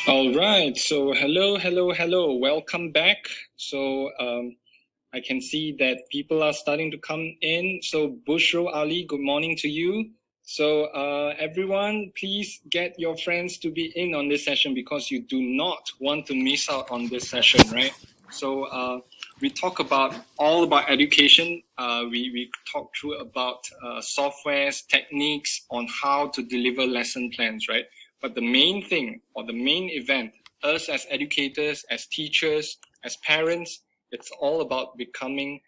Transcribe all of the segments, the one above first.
All right. So hello. Welcome back. So I can see that people are starting to come in. So Bushro Ali, good morning to you. So everyone, please get your friends to be in on this session because you do not want to miss out on this session, right? So we talk about all about education. We talk through about softwares, techniques on how to deliver lesson plans, right? But the main thing or the main event, us as educators, as teachers, as parents, it's all about becoming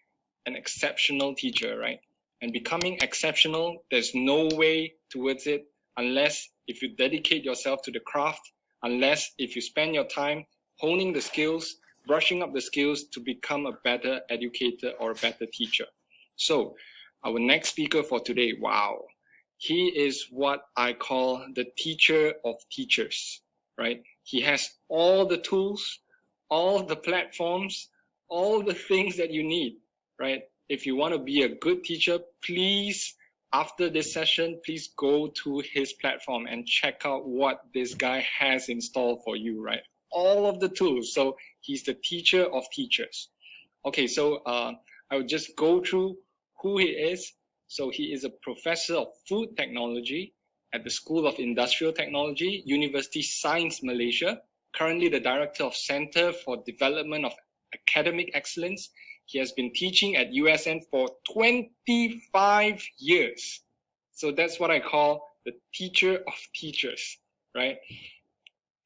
an exceptional teacher, right? And becoming exceptional, there's no way towards it unless if you dedicate yourself to the craft, unless if you spend your time honing the skills, brushing up the skills to become a better educator or a better teacher. So our next speaker for today, wow. He is what I call the teacher of teachers, right? He has all the tools, all the platforms, all the things that you need, right? If you want to be a good teacher, please, after this session, please go to his platform and check out what this guy has installed for you, right? All of the tools. So he's the teacher of teachers. Okay, so I will just go through who he is. So he is a professor of food technology at the School of Industrial Technology, University Science Malaysia, currently the director of Center for Development of Academic Excellence. He has been teaching at USN for 25 years. So that's what I call the teacher of teachers, right?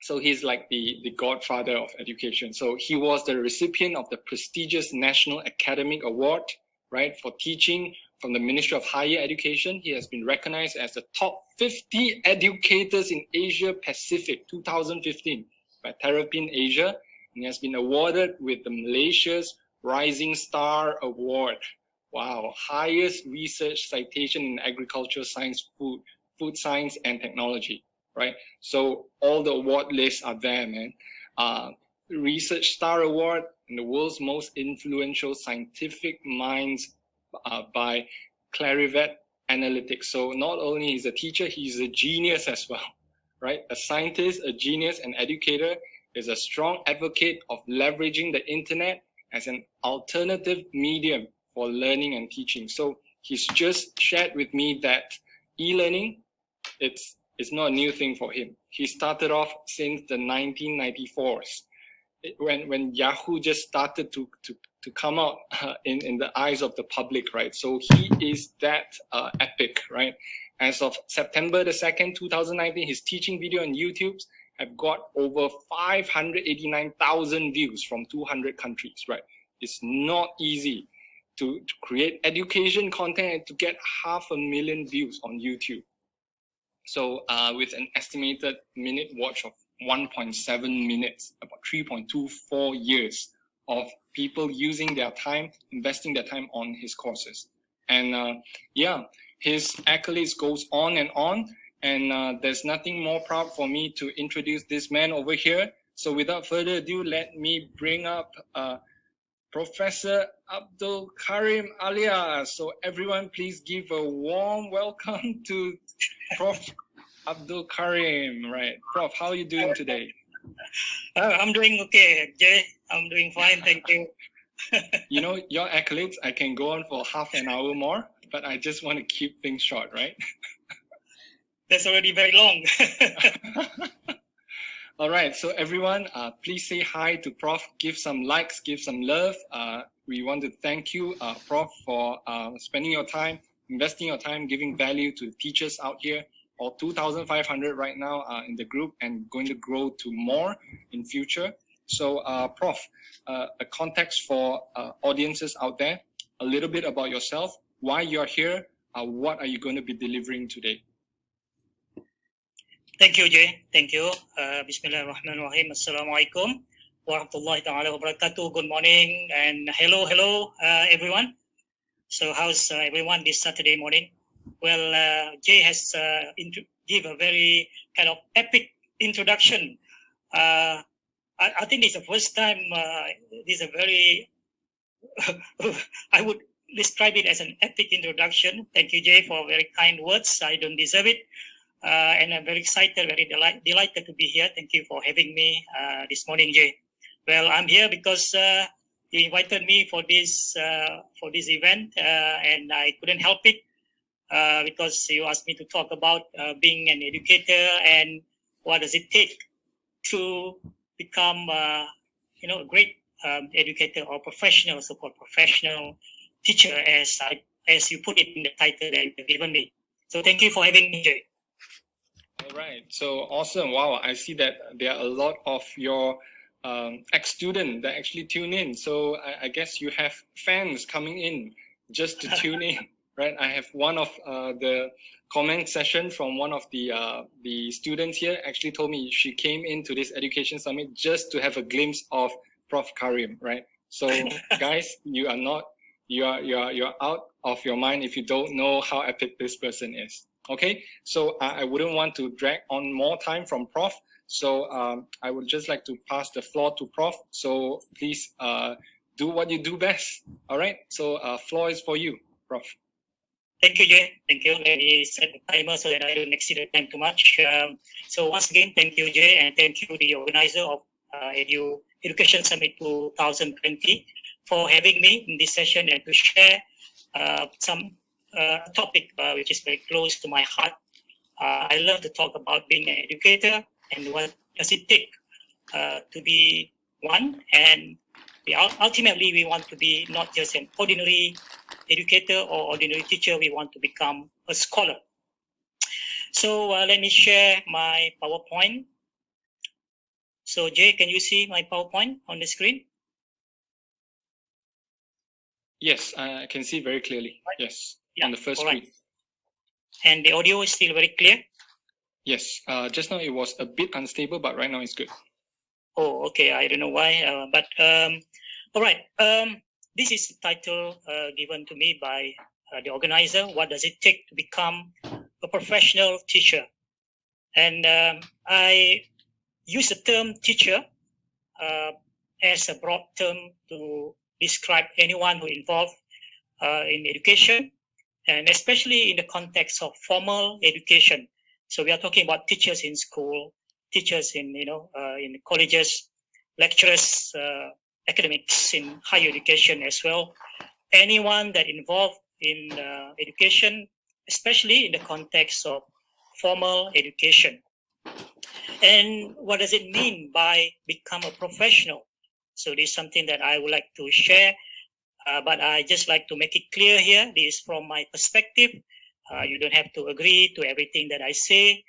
So he's like the godfather of education. So he was the recipient of the prestigious National Academic Award, right, for teaching from the Ministry of Higher Education. He has been recognized as the top 50 educators in Asia Pacific 2015 by Terrapin Asia. And he has been awarded with the Malaysia's Rising Star Award. Wow, highest research citation in agriculture science, food science and technology, right? So all the award lists are there, man. Research Star Award and the world's most influential scientific minds by Clarivet Analytics. So not only is a teacher, he's a genius as well, right? A scientist, a genius, an educator, is a strong advocate of leveraging the internet as an alternative medium for learning and teaching. So he's just shared with me that e-learning, it's not a new thing for him. He started off since the 1994s when Yahoo just started to come out in the eyes of the public, right? So he is that epic, right? As of September the 2nd, 2019, his teaching video on YouTube have got over 589,000 views from 200 countries, right? It's not easy to create education content and to get 500,000 views on YouTube. So with an estimated minute watch of 1.7 minutes, about 3.24 years of people using their time, investing their time on his courses. And yeah, his accolades goes on, and there's nothing more proud for me to introduce this man over here. So without further ado, let me bring up Professor Abdul Karim alias. So everyone, please give a warm welcome to Prof. Abdul Karim. Right, Prof, how are you doing today? I'm doing okay, Jay. I'm doing fine, thank you. You know, your accolades, I can go on for half an hour more, but I just want to keep things short, right? That's already very long. All right, so everyone, please say hi to Prof. Give some likes, give some love. We want to thank you, Prof, for spending your time, investing your time, giving value to the teachers out here. Or 2,500 right now in the group and going to grow to more in future. So Prof, a context for audiences out there, a little bit about yourself, why you're here, what are you going to be delivering today? Thank you, Jay. Thank you. Bismillahirrahmanirrahim. Assalamualaikum warahmatullahi ta'ala wabarakatuh. Good morning and hello, everyone. So how's everyone this Saturday morning? Well, Jay has give a very kind of epic introduction. I think this is the first time. This is a very, I would describe it as an epic introduction. Thank you, Jay, for very kind words. I don't deserve it. and I'm very excited, very delighted to be here. Thank you for having me this morning, Jay. Well, I'm here because you invited me for this event, and I couldn't help it because you asked me to talk about being an educator and what does it take to become, a great educator or professional, so-called professional teacher, as you put it in the title that you've given me. So thank you for having me, Jay. All right, so awesome. Wow, I see that there are a lot of your ex-students that actually tune in. So I guess you have fans coming in just to tune in, right? I have one of the comment session from one of the students here actually told me she came into this education summit just to have a glimpse of Prof. Karim, right? So guys, you're out of your mind if you don't know how epic this person is. Okay, so I wouldn't want to drag on more time from Prof. So I would just like to pass the floor to Prof. So please do what you do best. All right, so floor is for you, Prof. Thank you, Jay. Thank you. Let me set the timer so that I don't exceed the time too much. So once again, thank you, Jay, and thank you, the organizer of Education Summit 2020, for having me in this session and to share some topic which is very close to my heart. I love to talk about being an educator and what does it take to be one. And ultimately, we want to be not just an ordinary educator or ordinary teacher. We want to become a scholar. So let me share my PowerPoint. So Jay, can you see my PowerPoint on the screen? Yes, I can see very clearly. Yes, yeah, on the first screen. Right. And the audio is still very clear? Yes, just now it was a bit unstable, but right now it's good. Oh, okay. I don't know why, but all right. This is the title given to me by the organizer. What does it take to become a professional teacher? And I use the term teacher as a broad term to describe anyone who involved in education, and especially in the context of formal education. So we are talking about teachers in school, teachers in in colleges, lecturers, academics in higher education as well. Anyone that involved in education, especially in the context of formal education. And what does it mean by become a professional? So this is something that I would like to share, but I just like to make it clear here. This is from my perspective. You don't have to agree to everything that I say.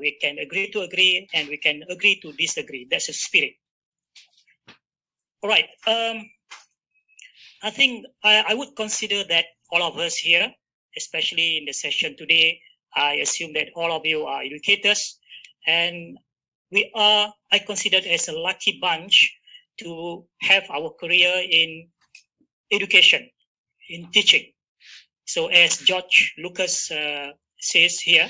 We can agree to agree, and we can agree to disagree. That's the spirit. All right. I think I would consider that all of us here, especially in the session today, I assume that all of you are educators, and I consider it as a lucky bunch to have our career in education, in teaching. So as George Lucas says here,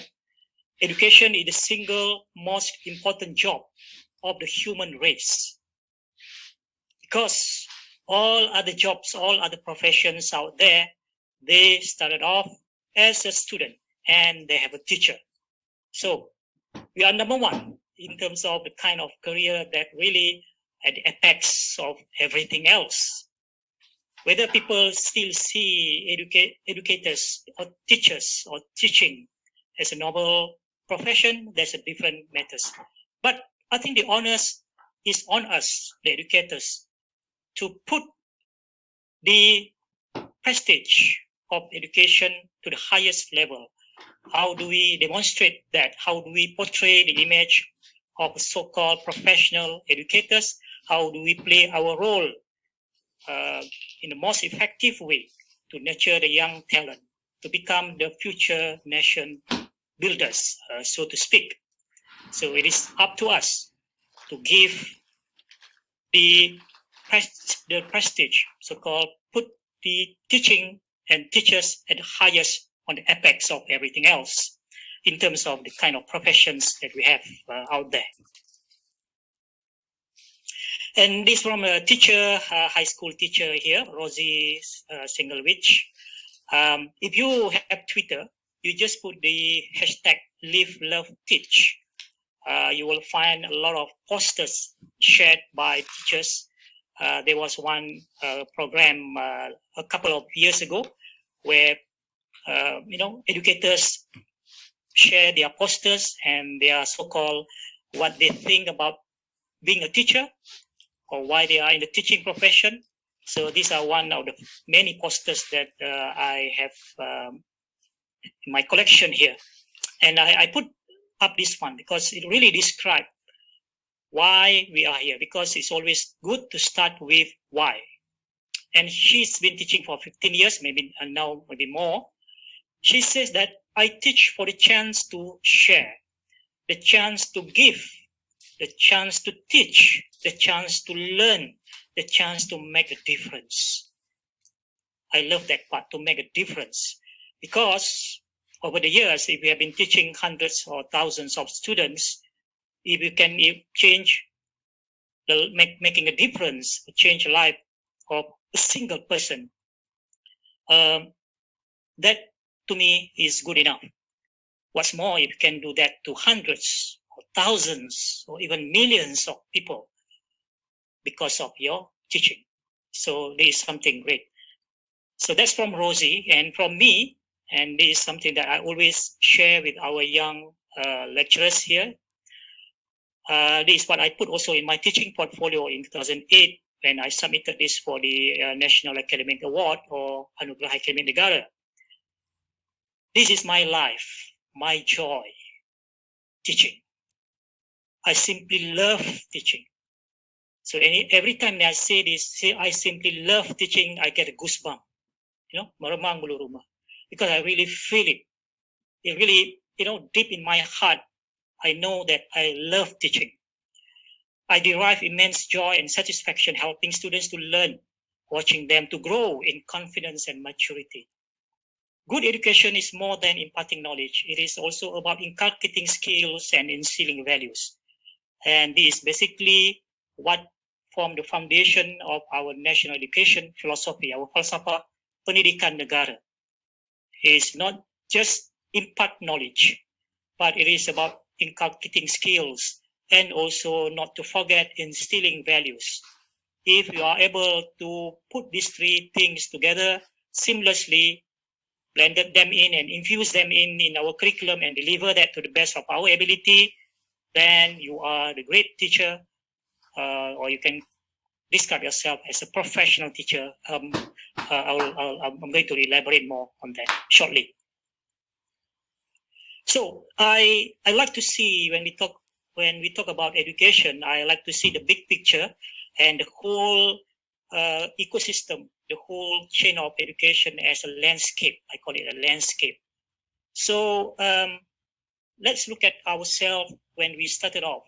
education is the single most important job of the human race. Because all other jobs, all other professions out there, they started off as a student and they have a teacher. So we are number one in terms of the kind of career that really at the apex of everything else. Whether people still see educators or teachers or teaching as a noble profession, that's a different matter. But I think the onus is on us, the educators, to put the prestige of education to the highest level. How do we demonstrate that? How do we portray the image of so-called professional educators? How do we play our role in the most effective way to nurture the young talent, to become the future nation builders, so to speak? So it is up to us to give the prestige, so-called put the teaching and teachers at the highest on the apex of everything else in terms of the kind of professions that we have out there. And this from a teacher, high school teacher here, Rosie Singlewich. If you have Twitter, you just put the hashtag Live, Love, Teach. You will find a lot of posters shared by teachers. There was one program a couple of years ago where educators share their posters and their so-called what they think about being a teacher or why they are in the teaching profession. So these are one of the many posters that I have in my collection here. And I put up this one because it really describes why we are here, because it's always good to start with why. And she's been teaching for 15 years, maybe and now maybe more. She says that I teach for the chance to share, the chance to give, the chance to teach, the chance to learn, the chance to make a difference. I love that part, to make a difference, because over the years, if we have been teaching hundreds or thousands of students, if you can change, making a difference, change the life of a single person, that to me is good enough. What's more, if you can do that to hundreds or thousands or even millions of people because of your teaching. So there is something great. So that's from Rosie, and from me, and this is something that I always share with our young lecturers here. This is what I put also in my teaching portfolio in 2008 when I submitted this for the National Academic Award or Anugerah Academic Negara. This is my life, my joy, teaching. I simply love teaching. So every time I say this, I simply love teaching, I get a goosebump, maremang bulu rumah, because I really feel it. It really, deep in my heart, I know that I love teaching. I derive immense joy and satisfaction helping students to learn, watching them to grow in confidence and maturity. Good education is more than imparting knowledge. It is also about inculcating skills and instilling values. And this is basically what form the foundation of our national education philosophy, our falsafah pendidikan negara. It is not just impart knowledge, but it is about inculcating skills and also not to forget instilling values. If you are able to put these three things together seamlessly, blended them in and infuse them in our curriculum and deliver that to the best of our ability, then you are the great teacher, or you can describe yourself as a professional teacher. I'm going to elaborate more on that shortly. So I like to see when we talk about education, I like to see the big picture and the whole ecosystem, the whole chain of education as a landscape. I call it a landscape. So let's look at ourselves when we started off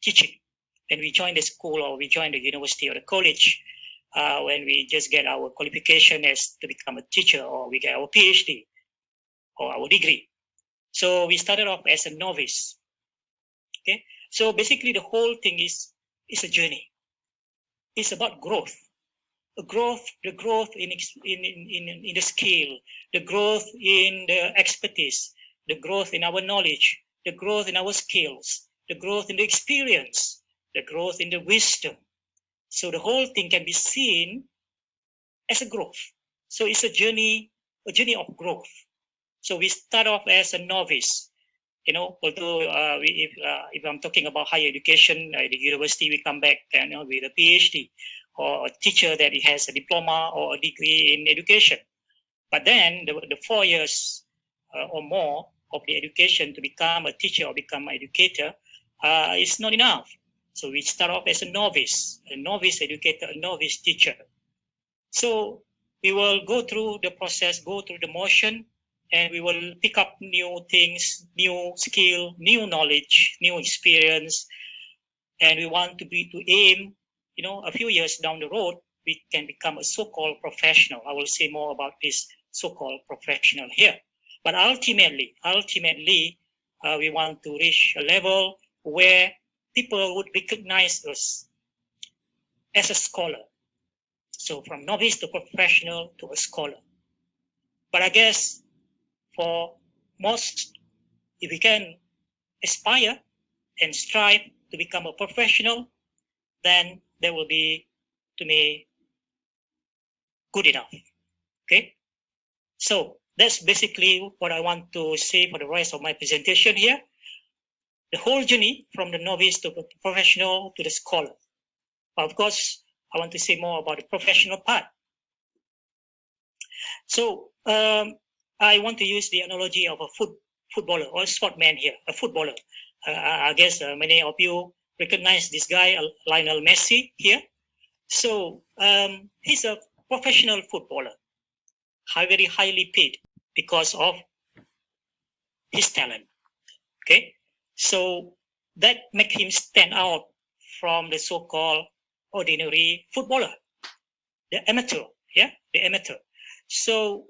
teaching, when we joined the school or we joined the university or the college, when we just get our qualification as to become a teacher, or we get our PhD or our degree. So we started off as a novice. Okay, so basically the whole thing is a journey. It's about growth. The growth in the skill, the growth in the expertise, the growth in our knowledge, the growth in our skills, the growth in the experience, the growth in the wisdom. So the whole thing can be seen as a growth. So it's a journey of growth. So we start off as a novice, although if I'm talking about higher education, the university, we come back with a PhD, or a teacher that has a diploma or a degree in education. But then the 4 years or more of the education to become a teacher or become an educator is not enough. So we start off as a novice educator, a novice teacher. So we will go through the process, go through the motion, and we will pick up new things, new skill, new knowledge, new experience. And we want to aim, a few years down the road, we can become a so-called professional. I will say more about this so-called professional here. But ultimately, we want to reach a level where people would recognize us as a scholar. So from novice to professional to a scholar. But I guess for if we can aspire and strive to become a professional, then that will be, to me, good enough. Okay, so that's basically what I want to say for the rest of my presentation here. The whole journey from the novice to the professional to the scholar. But of course, I want to say more about the professional part. So I want to use the analogy of a footballer or a sportman here, a footballer. I guess many of you recognize this guy, Lionel Messi here. So he's a professional footballer, very highly paid because of his talent. Okay, so that makes him stand out from the so-called ordinary footballer, the amateur. Yeah, the amateur. So,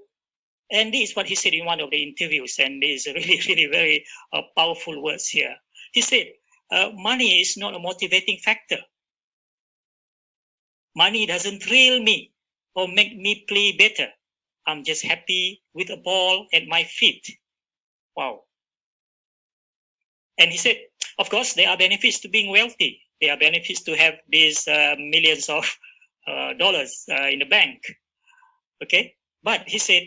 and this is what he said in one of the interviews, and these are really, really very powerful words here. He said, money is not a motivating factor. Money doesn't thrill me or make me play better. I'm just happy with a ball at my feet. Wow. And he said, of course, there are benefits to being wealthy. There are benefits to have these millions of dollars in the bank. Okay. But he said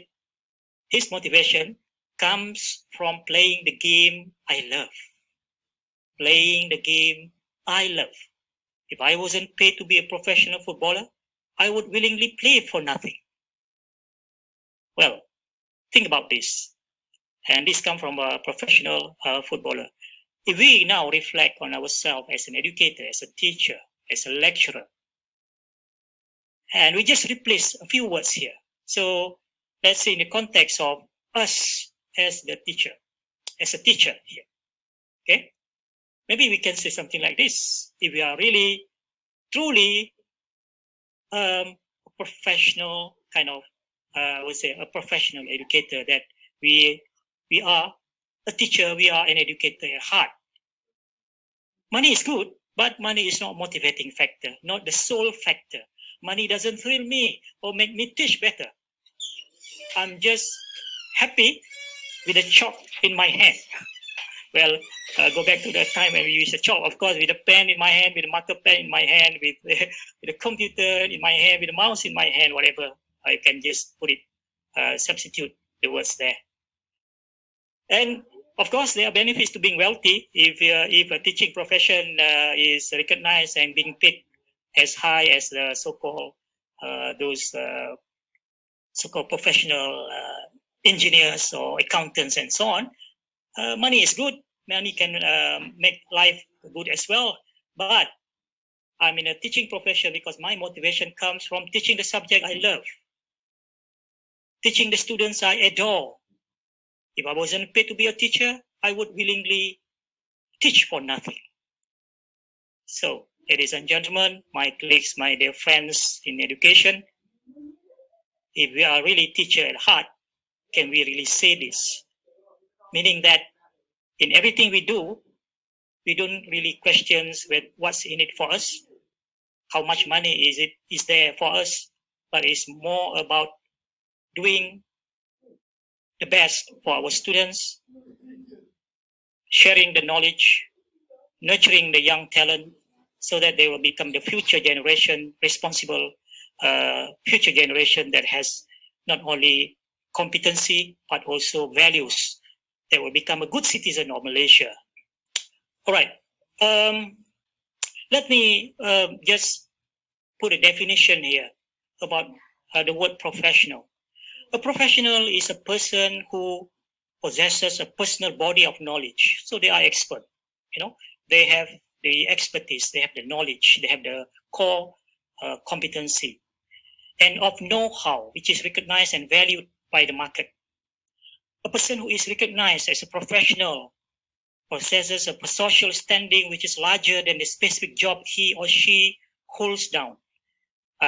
his motivation comes from playing the game I love. Playing the game I love. If I wasn't paid to be a professional footballer, I would willingly play for nothing. Well, think about this. And this comes from a professional footballer. If we now reflect on ourselves as an educator, as a teacher, as a lecturer, and we just replace a few words here. So let's say in the context of us as the teacher, as a teacher here, okay? Maybe we can say something like this. If we are really, truly a professional kind of, I would say a professional educator, that we are a teacher, we are an educator at heart. Money is good, but money is not a motivating factor, not the sole factor. Money doesn't thrill me or make me teach better. I'm just happy with a chalk in my hand. Well, go back to the time when we used a chalk, of course, with a pen in my hand, with a marker pen in my hand, with a computer in my hand, with a mouse in my hand, whatever. I can just put it, substitute the words there. And of course, there are benefits to being wealthy if a teaching profession is recognized and being paid as high as the so-called those so-called professional engineers or accountants and so on. Money is good. Money can make life good as well. But I'm in a teaching profession because my motivation comes from teaching the subject I love, teaching the students I adore. If I wasn't paid to be a teacher, I would willingly teach for nothing. So, ladies and gentlemen, my colleagues, my dear friends in education, if we are really teacher at heart, can we really say this? Meaning that in everything we do, we don't really question what's in it for us, how much money is there for us, but it's more about doing the best for our students, sharing the knowledge, nurturing the young talent so that they will become the future generation, responsible future generation that has not only competency but also values that will become a good citizen of Malaysia. All right. Let me just put a definition here about the word professional. A professional is a person who possesses a personal body of knowledge. So they are expert. They have the expertise, they have the knowledge, they have the core competency, and of know-how, which is recognized and valued by the market. A person who is recognized as a professional possesses a social standing which is larger than the specific job he or she holds down.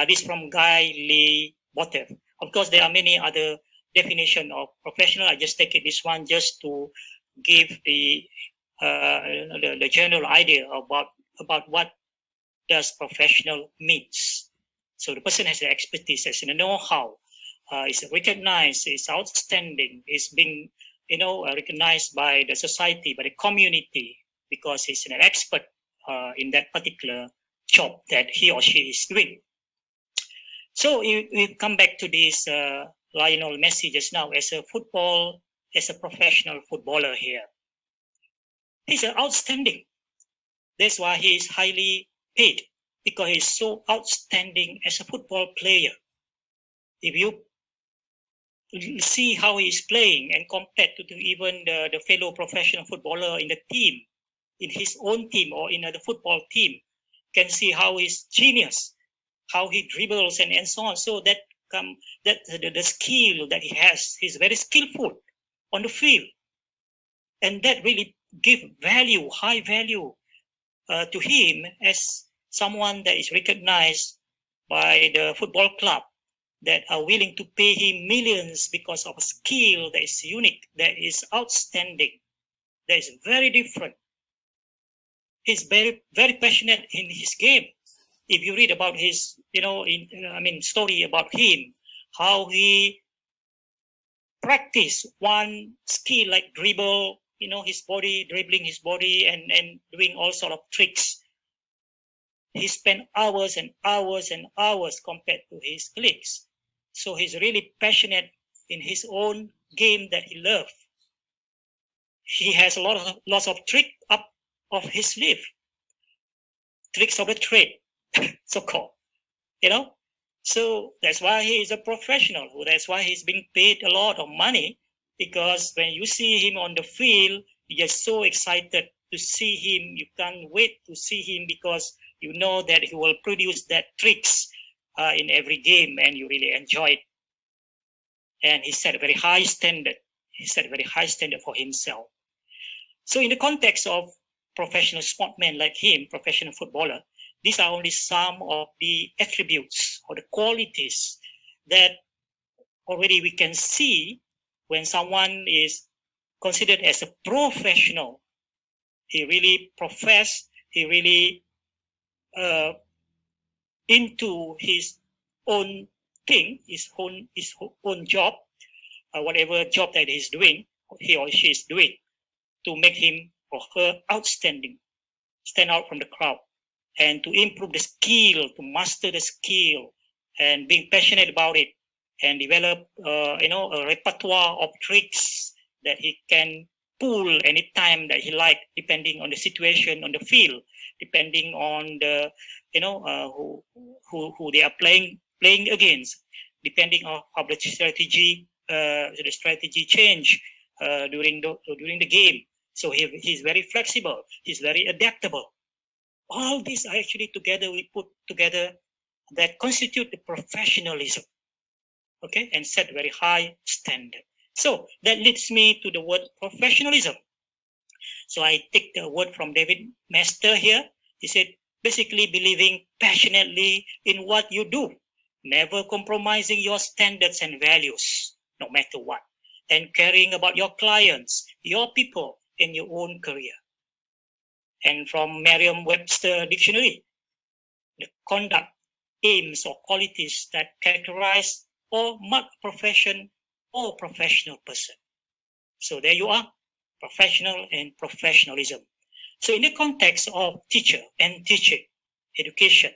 This from Guy Lee Botter. Of course, there are many other definitions of professional. I just take this one just to give the general idea about what does professional means. So the person has the expertise, has the know-how, is recognized, is outstanding, is being recognized by the society, by the community, because he's an expert in that particular job that he or she is doing. So we come back to this Lionel Messi just now as a professional footballer here. He's outstanding. That's why he is highly paid, because he's so outstanding as a football player. If you see how he's playing and compared to even the fellow professional footballer in the team, in his own team or in the football team, can see how he's genius, how he dribbles and so on. So that the skill that he has, he's very skillful on the field, and that really give value, high value to him as someone that is recognized by the football club, that are willing to pay him millions because of a skill that is unique, that is outstanding, that is very different. He's very, very passionate in his game. If you read about his, story about him, how he practiced one skill like dribble, dribbling his body and doing all sort of tricks. He spent hours and hours and hours compared to his colleagues. So he's really passionate in his own game that he loves. He has lots of tricks up of his sleeve, tricks of the trade, so-called, So that's why he is a professional. That's why he's being paid a lot of money, because when you see him on the field, you're just so excited to see him. You can't wait to see him, because you know that he will produce that tricks in every game, and you really enjoy it. And he set a very high standard. He set a very high standard for himself. So in the context of professional sportmen like him, professional footballer, these are only some of the attributes or the qualities that already we can see when someone is considered as a professional. He really profess, he really into his own thing, his own job, whatever job that he's doing, he or she is doing, to make him or her outstanding, stand out from the crowd, and to improve the skill, to master the skill, and being passionate about it, and develop a repertoire of tricks that he can pull anytime that he like, depending on the situation on the field, depending on the who they are playing against, depending on how the strategy change during the game. So he's very flexible. He's very adaptable. All these are actually together, we put together, that constitute the professionalism, okay, and set very high standard. So that leads me to the word professionalism. So I take the word from David Master here. He said, basically believing passionately in what you do, never compromising your standards and values, no matter what, and caring about your clients, your people, and your own career. And from Merriam-Webster Dictionary, the conduct, aims, or qualities that characterize or mark a profession or professional person. So there you are, professional and professionalism. So in the context of teacher and teaching, education,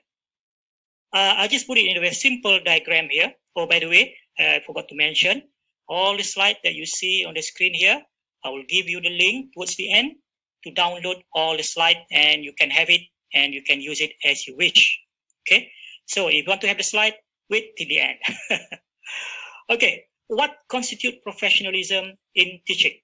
I just put it in a very simple diagram here. Oh, by the way, I forgot to mention, all the slides that you see on the screen here, I will give you the link towards the end to download all the slides, and you can have it and you can use it as you wish. Okay, so if you want to have the slide, wait till the end. Okay, what constitutes professionalism in teaching?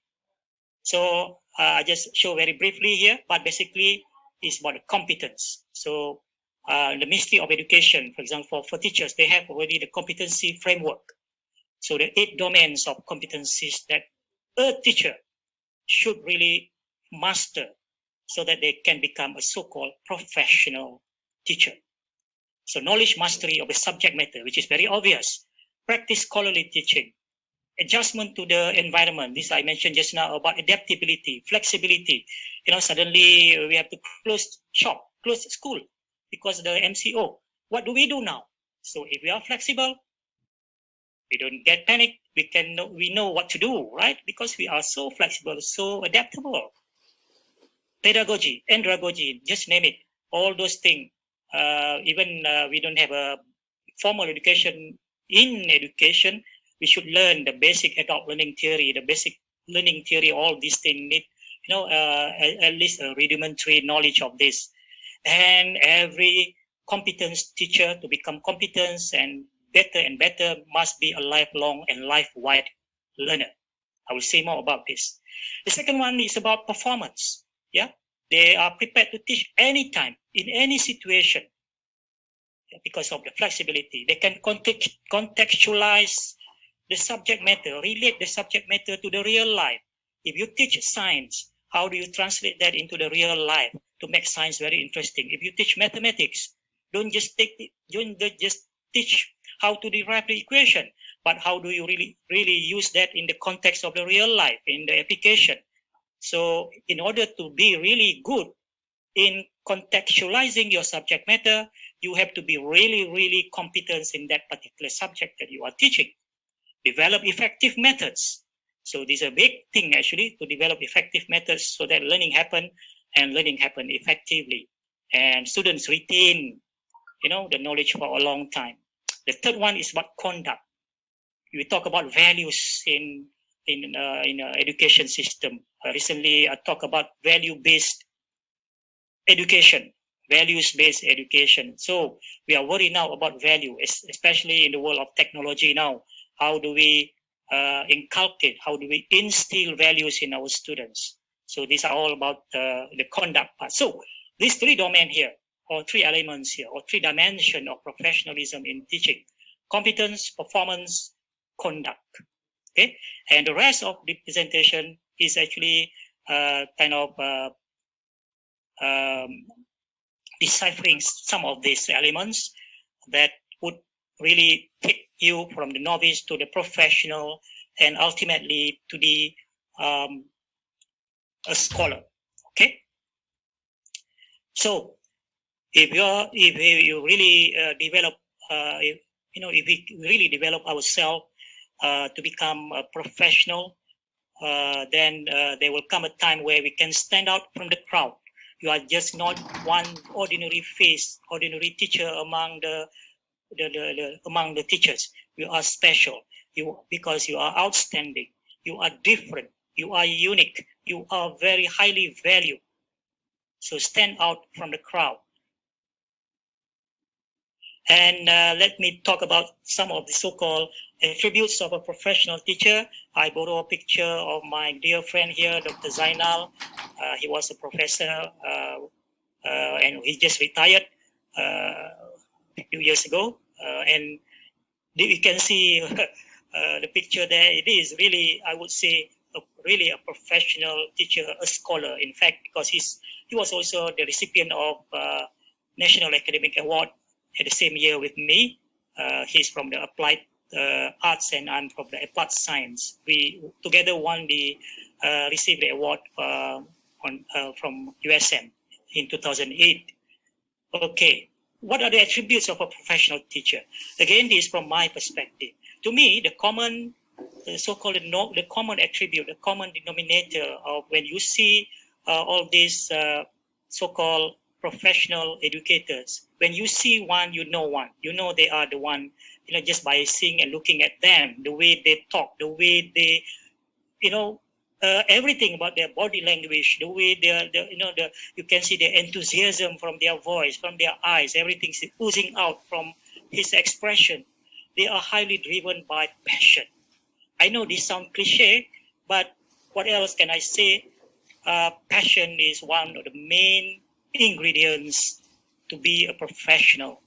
So I just show very briefly here, but basically it's about the competence. So the Ministry of Education, for example, for teachers, they have already the competency framework. So the 8 domains of competencies that a teacher should really master so that they can become a so-called professional teacher. So knowledge mastery of the subject matter, which is very obvious. Practice scholarly teaching. Adjustment to the environment. This I mentioned just now about adaptability, flexibility. Suddenly we have to close shop, close school because the MCO. What do we do now? So if we are flexible, We don't get panic. We know what to do, right? Because we are so flexible, so adaptable. Pedagogy, andragogy, just name it. All those things. Even we don't have a formal education. In education, we should learn the basic adult learning theory, the basic learning theory. All these things need, at least a rudimentary knowledge of this. And every competent teacher, to become competent and better must be a lifelong and life-wide learner. I will say more about this. The second one is about performance. Yeah, they are prepared to teach anytime, in any situation, because of the flexibility. They can contextualize the subject matter, relate the subject matter to the real life. If you teach science, how do you translate that into the real life to make science very interesting? If you teach mathematics, don't just teach how to derive the equation, but how do you really use that in the context of the real life, in the application? So in order to be really good in contextualizing your subject matter, you have to be really competent in that particular subject that you are teaching. Develop effective methods. So this is a big thing actually, to develop effective methods so that learning happen effectively. And students retain, the knowledge for a long time. The third one is about conduct. We talk about values in education system. Recently, I talk about value-based education, values-based education. So we are worried now about value, especially in the world of technology now. How do we inculcate, how do we instill values in our students? So these are all about the conduct part. So these three domains here, or three elements here, or three dimensions of professionalism in teaching: competence, performance, conduct. Okay, and the rest of the presentation is actually deciphering some of these elements that would really take you from the novice to the professional and ultimately to the a scholar. Okay, so if you really develop, if we really develop ourselves to become a professional, then there will come a time where we can stand out from the crowd. You are just not one ordinary teacher among the teachers. You are special. Because you are outstanding. You are different. You are unique. You are very highly valued. So stand out from the crowd. And let me talk about some of the so-called attributes of a professional teacher. I borrow a picture of my dear friend here, Dr. Zainal. He was a professor and he just retired a few years ago. And you can see the picture there. It is really, I would say, really a professional teacher, a scholar, in fact, because he was also the recipient of National Academic Award at the same year with me. He's from the Applied Arts and I'm from the Applied Science. We together received the award from USM in 2008. Okay, what are the attributes of a professional teacher? Again, this is from my perspective. To me, the common attribute, the common denominator of when you see all these so-called professional educators, when you see one, you know they are the one, just by seeing and looking at them, the way they talk, the way they, everything about their body language, the way you can see the enthusiasm from their voice, from their eyes, everything's oozing out from his expression. They are highly driven by passion. I know this sounds cliche, but what else can I say? Passion is one of the main ingredients to be a professional.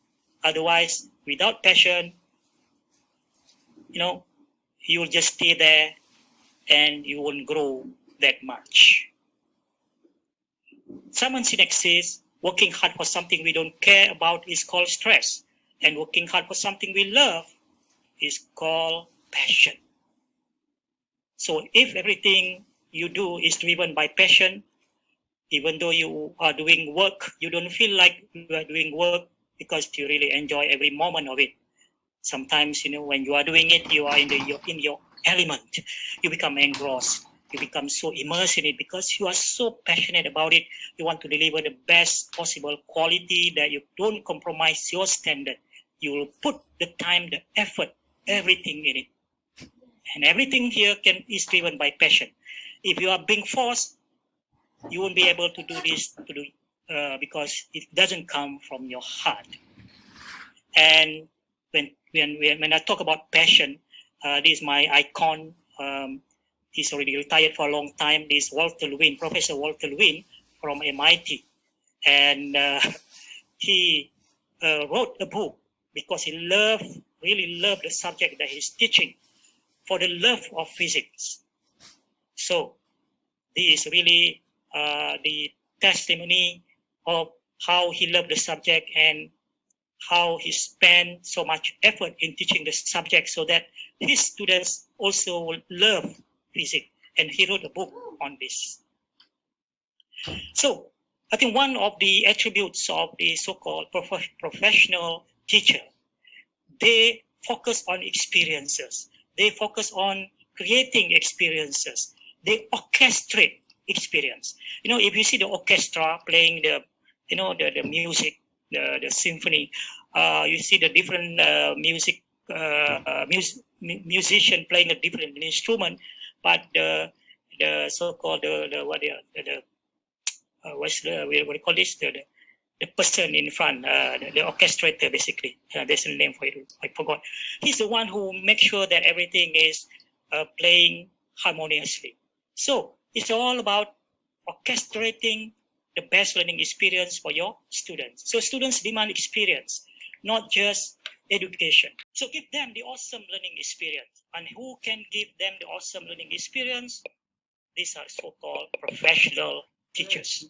Otherwise, without passion, you will just stay there and you won't grow that much. Simon Sinek says, working hard for something we don't care about is called stress, and working hard for something we love is called passion. So if everything you do is driven by passion, even though you are doing work, you don't feel like you are doing work because you really enjoy every moment of it. Sometimes, when you are doing it, you are in your element. You become engrossed. You become so immersed in it because you are so passionate about it. You want to deliver the best possible quality that you don't compromise your standard. You will put the time, the effort, everything in it. And everything here is driven by passion. If you are being forced, you won't be able to do this because it doesn't come from your heart. And when I talk about passion, this is my icon. He's already retired for a long time. This Walter Lewin, Professor Walter Lewin from MIT, and he wrote a book because he really loved the subject that he's teaching, for the love of physics. So this is really the testimony of how he loved the subject and how he spent so much effort in teaching the subject so that his students also will love physics. And he wrote a book on this. So I think one of the attributes of the so-called professional teacher, they focus on experiences. They focus on creating experiences. They orchestrate experience. If you see the orchestra playing the music, the symphony, you see the different musician playing a different instrument, but the so-called what we call this, the person in front, the orchestrator, basically. There's a name for it. I forgot. He's the one who makes sure that everything is playing harmoniously. So it's all about orchestrating the best learning experience for your students. So students demand experience, not just education. So give them the awesome learning experience. And who can give them the awesome learning experience? These are so-called professional teachers.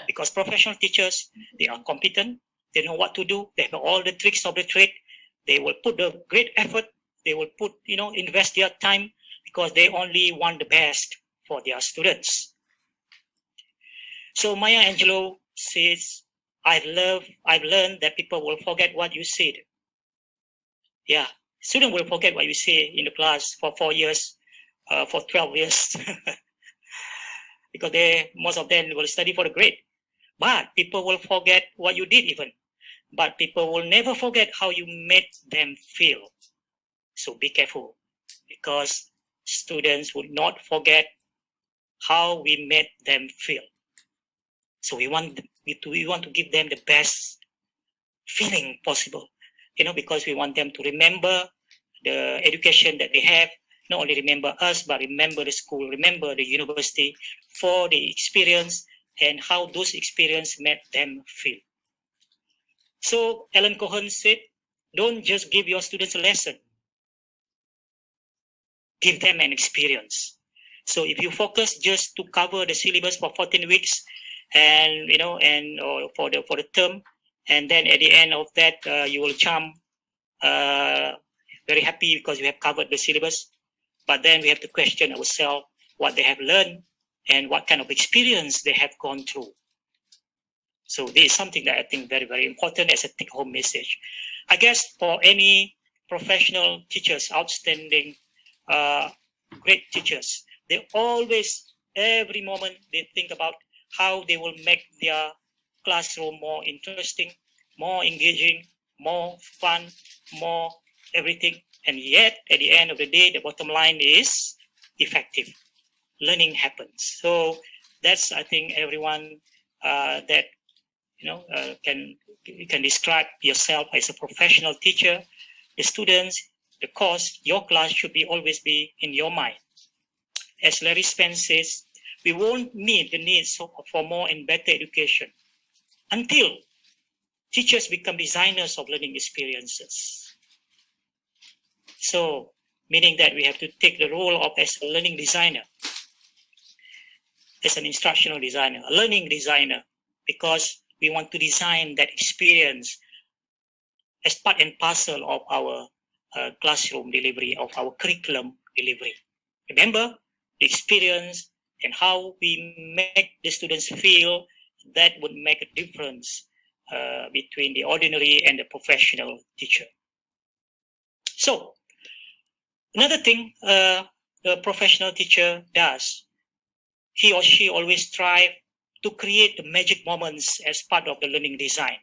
Because professional teachers, they are competent, they know what to do, they have all the tricks of the trade, they will put the great effort, they will invest their time because they only want the best for their students. So Maya Angelou says, I've learned that people will forget what you said. Yeah, students will forget what you say in the class for 4 years, for 12 years. Because most of them will study for the grade. But people will forget what you did even. But people will never forget how you made them feel. So be careful, because students will not forget how we made them feel. So we want to give them the best feeling possible, because we want them to remember the education that they have. Not only remember us, but remember the school, remember the university for the experience and how those experiences made them feel. So Alan Cohen said, don't just give your students a lesson, give them an experience. So if you focus just to cover the syllabus for 14 weeks and or for the term, and then at the end of that you will jump very happy because you have covered the syllabus. But then we have to question ourselves what they have learned and what kind of experience they have gone through. So this is something that I think very, very important as a take-home message. I guess for any professional teachers, outstanding, great teachers, they always, every moment, they think about how they will make their classroom more interesting, more engaging, more fun, more everything. And yet, at the end of the day, the bottom line is effective. Learning happens. So that's, I think, everyone that can describe yourself as a professional teacher. The students, the course, your class should always be in your mind. As Larry Spence says, we won't meet the needs for more and better education until teachers become designers of learning experiences. So, meaning that we have to take the role of as a learning designer, as an instructional designer, a learning designer, because we want to design that experience as part and parcel of our classroom delivery, of our curriculum delivery. Remember, the experience and how we make the students feel, that would make a difference between the ordinary and the professional teacher. So another thing a professional teacher does, he or she always strive to create the magic moments as part of the learning design.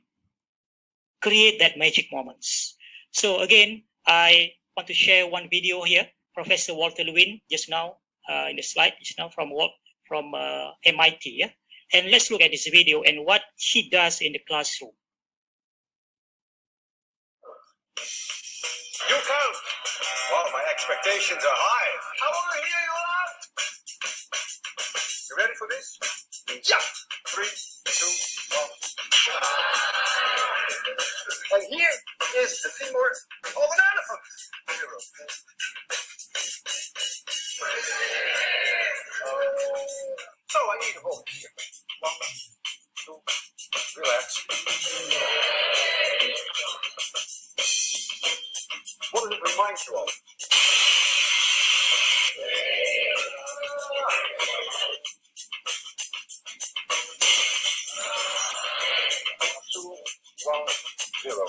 Create that magic moments. So again, I want to share one video here. Professor Walter Lewin just now in the slide, just now from MIT. Yeah? And let's look at this video and what he does in the classroom. You count. Well, my expectations are high. How over here you are? You ready for this? Yeah. 3, 2, 1. And here is the teamwork of an elephant. 0. So I need a hold here. 1, 2, relax. What does it remind you of? 2, 1, 0.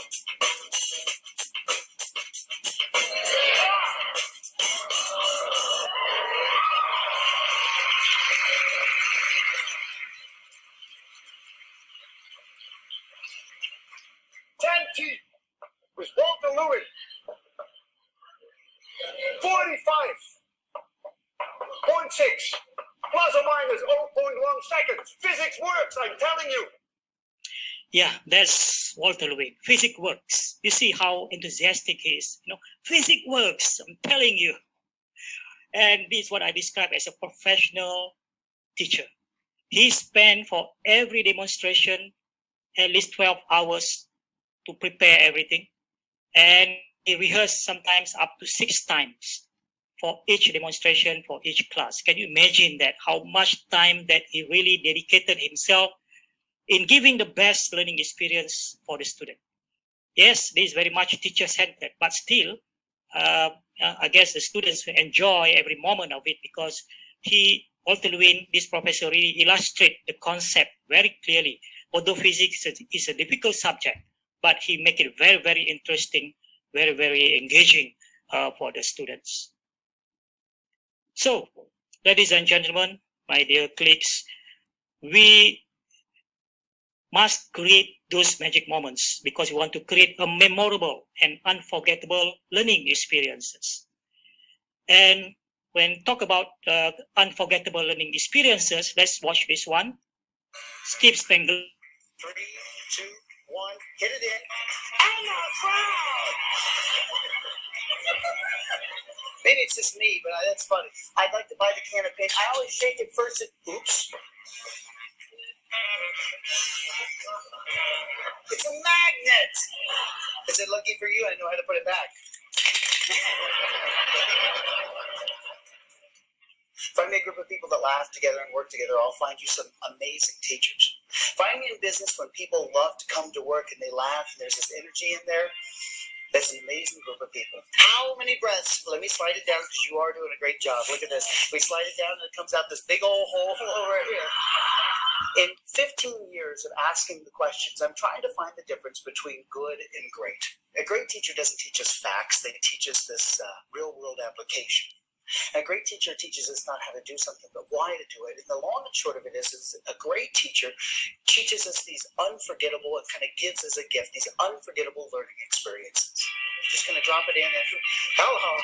Was Walter Lewin. 45.6 plus or minus 0.1 seconds. Physics works, I'm telling you. Yeah, that's Walter Lewin. Physics works. You see how enthusiastic he is. Physics works, I'm telling you. And this is what I describe as a professional teacher. He spent for every demonstration at least 12 hours to prepare everything. And he rehearsed sometimes up to 6 times for each demonstration, for each class. Can you imagine that, how much time that he really dedicated himself in giving the best learning experience for the student? Yes, this is very much teacher-centered, but still, I guess the students will enjoy every moment of it because Walter Lewin, this professor, really illustrates the concept very clearly. Although physics is a difficult subject, but he make it very, very interesting, very, very engaging for the students. So, ladies and gentlemen, my dear colleagues, we must create those magic moments because we want to create a memorable and unforgettable learning experiences. And when talk about unforgettable learning experiences, let's watch this one. Steve Spengler. 3, 2, 1, hit it in. I'm not proud. Maybe it's just me, but that's funny. I'd like to buy the can of paint. I always shake it first. Oops. It's a magnet. Is it lucky for you? I know how to put it back. Find me a group of people that laugh together and work together. I'll find you some amazing teachers. Find me in business when people love to come to work and they laugh and there's this energy in there. That's an amazing group of people. How many breaths? Let me slide it down because you are doing a great job. Look at this. We slide it down and it comes out this big old hole right here. In 15 years of asking the questions, I'm trying to find the difference between good and great. A great teacher doesn't teach us facts. They teach us this real-world application. A great teacher teaches us not how to do something, but why to do it. And the long and short of it is a great teacher teaches us these unforgettable and kind of gives us a gift, these unforgettable learning experiences. I'm just going to drop it in. Hello.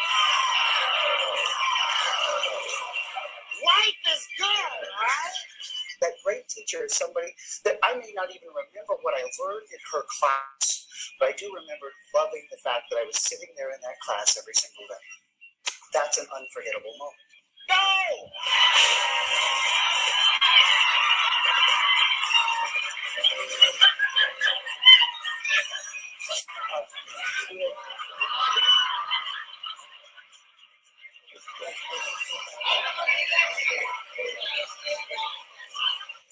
Life is good, right? That great teacher is somebody that I may not even remember what I learned in her class, but I do remember loving the fact that I was sitting there in that class every single day. That's an unforgettable moment. Go!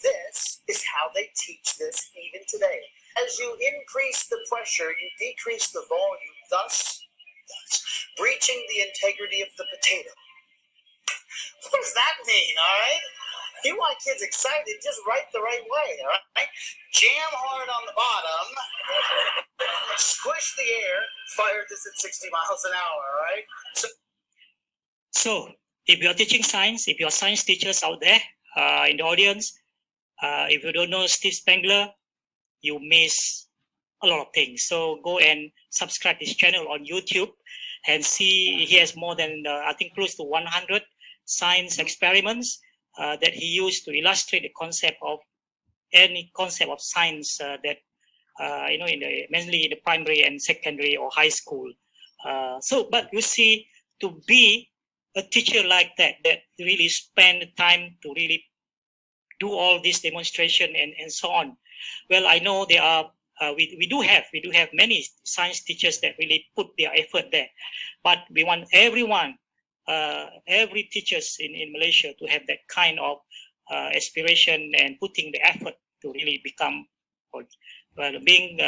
This is how they teach this even today. As you increase the pressure, you decrease the volume, thus breaching the integrity of the potato. What does that mean, all right? If you want kids excited, just write the right way, all right? Jam hard on the bottom, squish the air, fire this at 60 miles an hour, all right? So, if you're teaching science, if you're science teachers out there in the audience, if you don't know Steve Spangler, you miss a lot of things. So go and subscribe his channel on YouTube and see he has more than, I think, close to 100 science experiments that he used to illustrate the concept of any concept of science that, mainly in the primary and secondary or high school. But you see, to be a teacher like that really spend time to really do all this demonstration and so on. Well, I know there are, we do have many science teachers that really put their effort there, but we want everyone, every teachers in Malaysia to have that kind of aspiration and putting the effort to really become, being,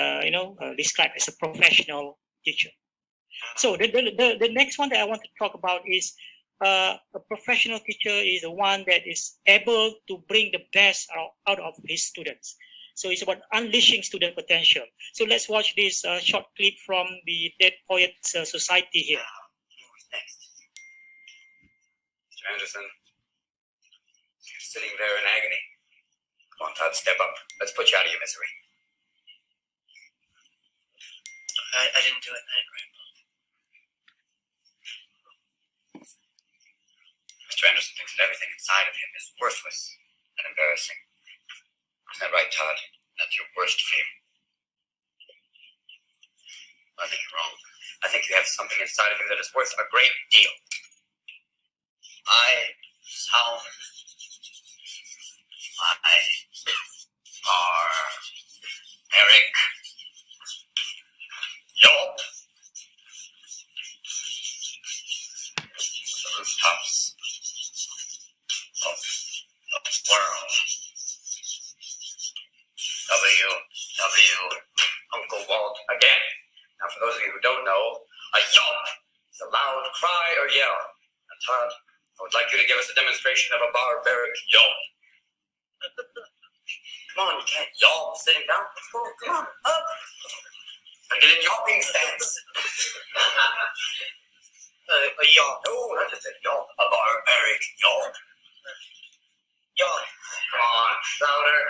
described as a professional teacher. So the next one that I want to talk about is a professional teacher is the one that is able to bring the best out of his students. So it's about unleashing student potential. So let's watch this short clip from the Dead Poets Society here. Who's next? Mr. Anderson, you're sitting there in agony. Come on, Todd, step up. Let's put you out of your misery. I didn't do it, Grandpa. Mr. Anderson thinks that everything inside of him is worthless and embarrassing. Isn't that right, Todd? That's your worst fear. I think you're wrong. I think you have something inside of you that is worth a great deal. I sound Eric. York. The rooftops of the world. W. Uncle Walt again. Now, for those of you who don't know, a yelp is a loud cry or yell. And Todd, I would like you to give us a demonstration of a barbaric yelp. Come on, you can't yelp sitting down. Come on, up. And get in yelping stance. A yelp. No, not just a yelp. A barbaric yelp. Yelp. Come on, louder.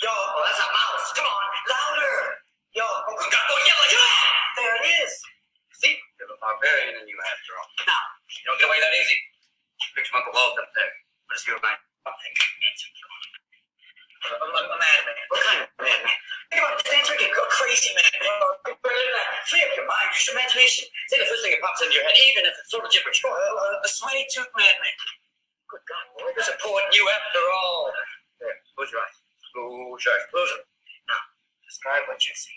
Yo, oh, that's a mouse. Come on, louder. Yo, oh, we gotta go yell at you. There it is. See, you're a barbarian and you after all. Now, you don't get away that easy. Picture Uncle Walt up there. What is your mind? Something. A madman. What kind of madman? Think about it. Answer again. Go crazy madman. Free up your mind. Use your imagination. Say the first thing that pops into your head, even if it's sort of gibberish. A sweaty tooth madman. Good God, boy. There's a poet in you after all. There, close your eyes. Close your eyes. Close them. Now, describe what you see.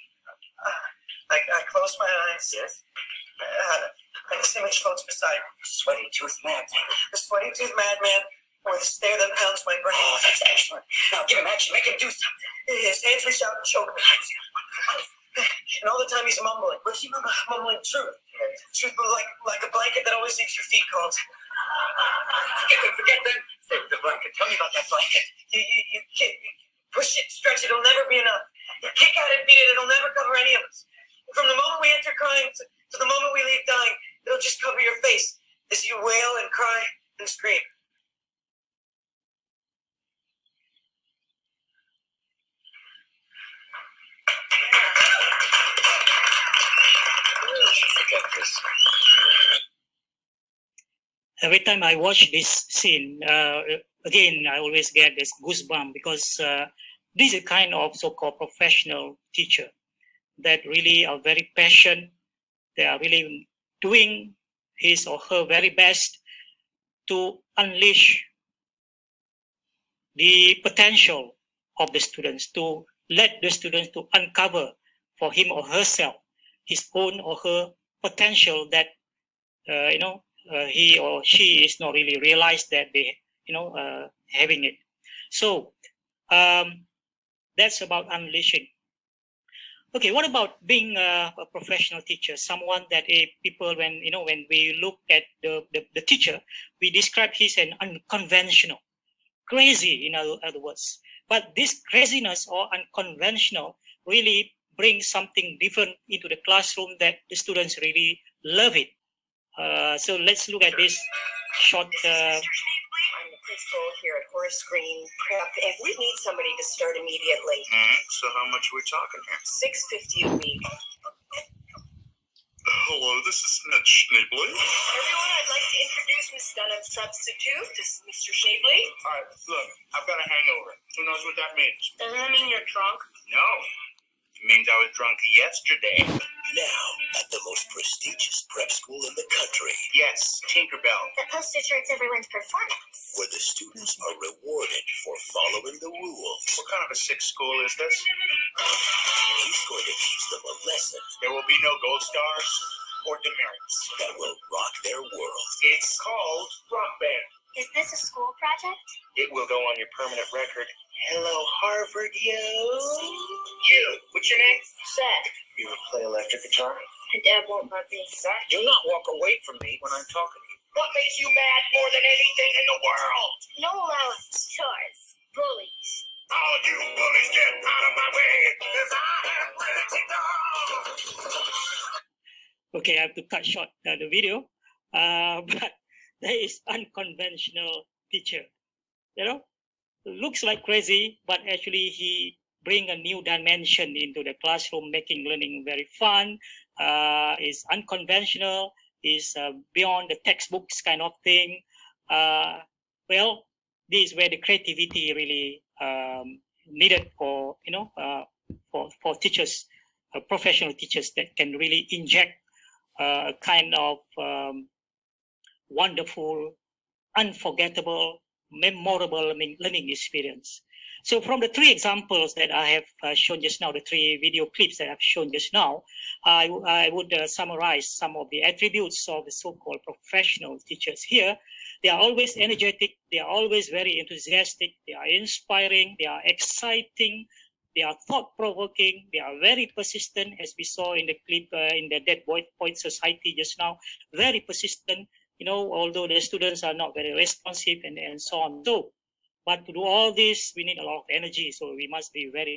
I close my eyes. Yes? I can see which floats beside me. Sweaty tooth madman. The sweaty tooth madman with a stare that pounds my brain. Oh, that's excellent. Now give him action. Make him do something. His hands reach out and choke me. And all the time he's mumbling. What's he mumbling? Mumbling truth. Truth like a blanket that always leaves your feet cold. Forget them. Stay with the blanket. Tell me about that blanket. You push it, stretch it, it'll never be enough. You kick at it, beat it, it'll never cover any of us. From the moment we enter crying to the moment we leave dying, it'll just cover your face as you wail and cry and scream. Forget this. Every time I watch this scene, again, I always get this goosebump because this is a kind of so-called professional teacher that really are very passionate. They are really doing his or her very best to unleash the potential of the students, to let the students to uncover for him or herself his own or her potential that he or she is not really realized that they having it. So that's about unleashing. Okay, what about being a professional teacher? Someone that people when we look at the teacher, we describe he's an unconventional. crazy, in other words. But this craziness or unconventional really brings something different into the classroom that the students really love it. So let's look at this short. I'm the principal here at Horace Green Prep, and we need somebody to start immediately. So how much are we talking here? $6.50 a week. Hello, this is Ned Schneebly. Everyone, I'd like to introduce Miss Dunham's substitute. This is Mr. Shabley. All right, look, I've got a hangover. Who knows what that means? Doesn't that mean you're drunk? No, it means I was drunk yesterday. Now, at the most prestigious prep school in the country, Yes, Tinkerbell. That poster charts everyone's performance. where the students are rewarded for following the rules, What kind of a sick school is this? he's going to teach them a lesson There will be no gold stars or demerits. that will rock their world. It's called Rock Band. Is this a school project? It will go on your permanent record. Hello, Harvard, you. You, what's your name? Seth. You would play electric guitar? And Dad won't let me. Zach, do not walk away from me when I'm talking to you. What makes you mad more than anything in the world? No allowance. Chores. Bullies. All you bullies get out of my way, 'cause I am ready to go. Okay, I have to cut short the video, but there is unconventional teacher. You know, looks like crazy, but actually he bring a new dimension into the classroom, making learning very fun. Is unconventional, is beyond the textbooks kind of thing. Well, this is where the creativity really needed for for teachers, professional teachers that can really inject a kind of wonderful, unforgettable, memorable learning experience. So from the three examples that I have shown just now, the three video clips that I've shown just now, I would summarize some of the attributes of the so-called professional teachers here. They are always energetic, they are always very enthusiastic, they are inspiring, they are exciting, they are thought-provoking, they are very persistent, as we saw in the clip in the Dead Poet Society just now, very persistent, although the students are not very responsive and so on. So, but to do all this, we need a lot of energy. So we must be very